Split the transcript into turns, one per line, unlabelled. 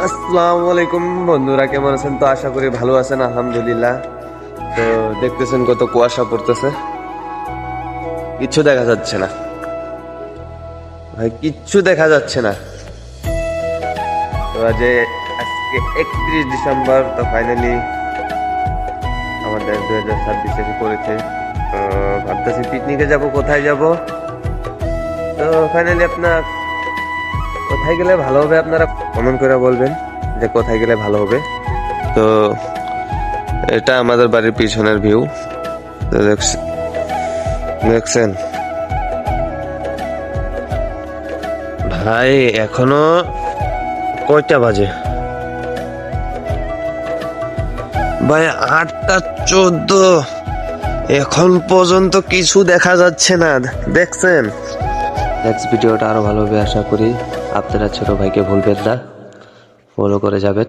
আসসালামু আলাইকুম বন্ধুরা, কেমন আছেন? তো আশা করি ভালো আছেন, আলহামদুলিল্লাহ। তো দেখতেছেন কত কুয়াশা পড়তেছে, কিচ্ছু দেখা যাচ্ছে না ভাই, কিচ্ছু দেখা যাচ্ছে না। তো আজকে 31 ডিসেম্বর, তো ফাইনালি আমাদের 2026 এসে পড়েছে। তো ভাবতেছি পিকনিকে যাব, কোথায় যাব। তো ফাইনালি আপনার কোথায় গেলে ভালো হবে, আপনারা কমেন্ট করে বলবেন যে কোথায় গেলে ভালো হবে। তো এটা আমাদের বাড়ির পিছনের ভিউ। তো দেখছেন ভাই, এখনো কয়টা বাজে ভাই? 8টা 14। এখন পর্যন্ত কিছু দেখা যাচ্ছে না, দেখছেন? নেক্সট ভিডিওটা আরো ভালো হবে আশা করি। আপনারা ছোট ভাইকে ভুলবেন না, ফলো করে যাবেন।